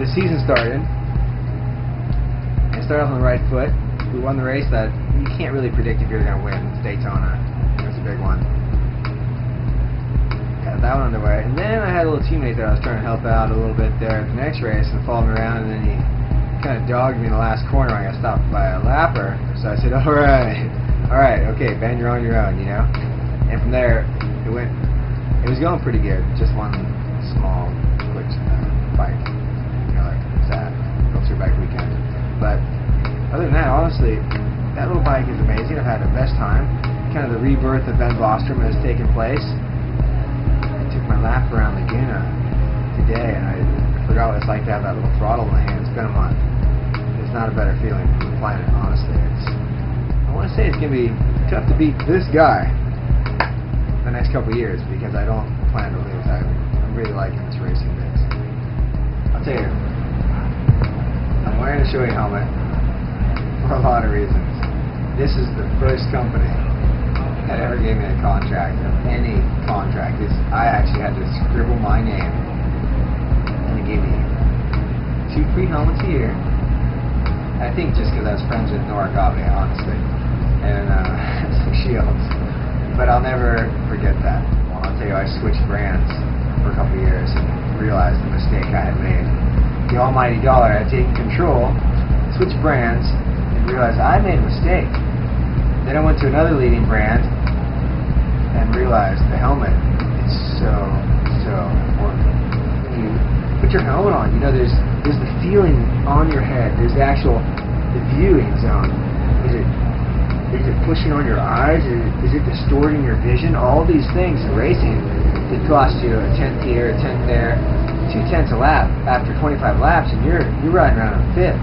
the season started. I started off on the right foot. We won the race that you can't really predict if you're going to win. It's Daytona. It was a big one. Got that one underway. And then I had a little teammate that I was trying to help out a little bit there at the next race and followed me around, and then he kind of dogged me in the last corner when I got stopped by a lapper. So I said, alright, okay, Ben, you're on your own, you know? And from there, it was going pretty good. Just one small, quick bike. You know, like sad. Go through bike weekend. But other than that, honestly, that little bike is amazing. I've had the best time. Kind of the rebirth of Ben Bostrom has taken place. I took my lap around Laguna today, and I forgot what it's like to have that little throttle in my hand. It's been a month. It's not a better feeling from the planet, honestly. I want to say it's going to be tough to beat this guy the next couple of years, because I don't plan to lose. I'm really liking this racing mix. I'll tell you, I'm wearing a showy helmet for a lot of reasons. This is the first company that ever gave me a contract, any contract. I actually had to scribble my name, and they gave me 2 free helmets a year. I think just because I was friends with Nora Gabe, honestly, and some shields. But I'll never forget that. Well, I'll tell you, I switched brands for a couple of years and realized the mistake I had made. The almighty dollar had taken control, switched brands, and realized I made a mistake. Then I went to another leading brand and realized the helmet is so important. When you put your helmet on, you know, there's the feeling on your head. There's the viewing zone. Is it pushing on your eyes? Is it distorting your vision? All these things in racing, it costs you a tenth here, a tenth there, 2/10 a lap after 25 laps, and you're riding around in 5th.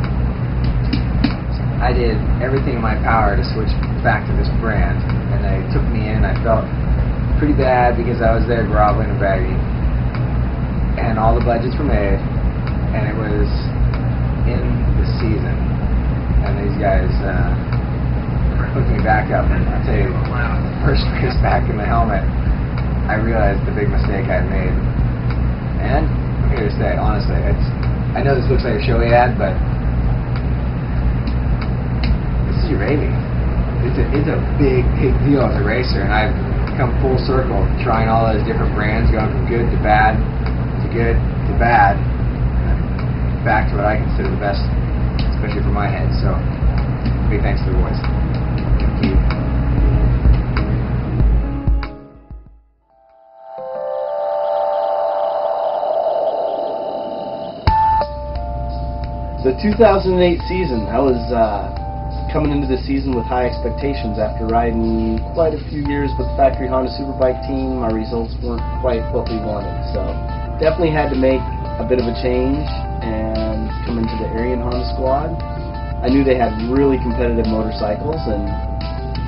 I did everything in my power to switch back to this brand, and they took me in. I felt pretty bad because I was there groveling and begging, and all the budgets were made, and it was in the season, and these guys hooked me back up. And I'll tell you, first race back in the helmet, I realized the big mistake I had made. And I'm here to say, honestly, I know this looks like a showy ad, but this is your baby. It's a big deal as a racer, and I've come full circle trying all those different brands, going from good to bad to good to bad, and back to what I consider the best, especially for my head. So big thanks to the boys. Thank you. The 2008 season, I was coming into the season with high expectations after riding quite a few years with the factory Honda Superbike team. My results weren't quite what we wanted, so definitely had to make a bit of a change and come into the Arian Honda squad. I knew they had really competitive motorcycles, and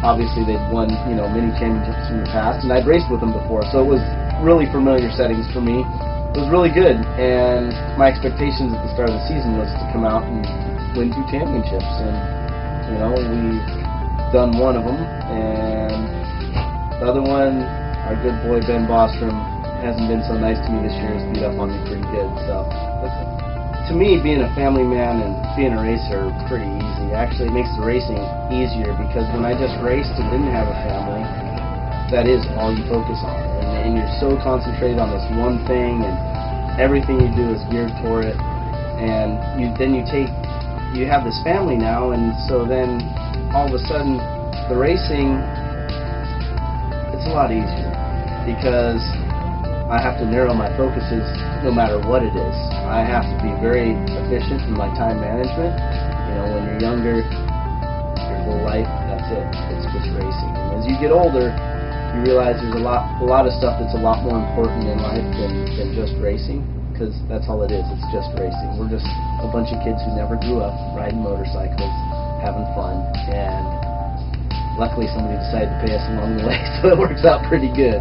obviously they'd won, many championships in the past, and I'd raced with them before, so it was really familiar settings for me. It was really good, and my expectations at the start of the season was to come out and win 2 championships, and we've done one of them, and the other one, our good boy Ben Bostrom, hasn't been so nice to me this year. He's beat up on me pretty good, so to me, being a family man and being a racer, pretty easy. Actually, it makes the racing easier, because when I just raced and didn't have a family, that is all you focus on, and you're so concentrated on this one thing, and everything you do is geared toward it, and you have this family now, and so then all of a sudden the racing, it's a lot easier, because I have to narrow my focuses no matter what it is. I have to be very efficient in my time management. When you're younger, your whole life, that's it. It's just racing. And as you get older, you realize there's a lot of stuff that's a lot more important in life than just racing, because that's all it is. It's just racing. We're just a bunch of kids who never grew up riding motorcycles, having fun, and luckily somebody decided to pay us along the way, so it works out pretty good.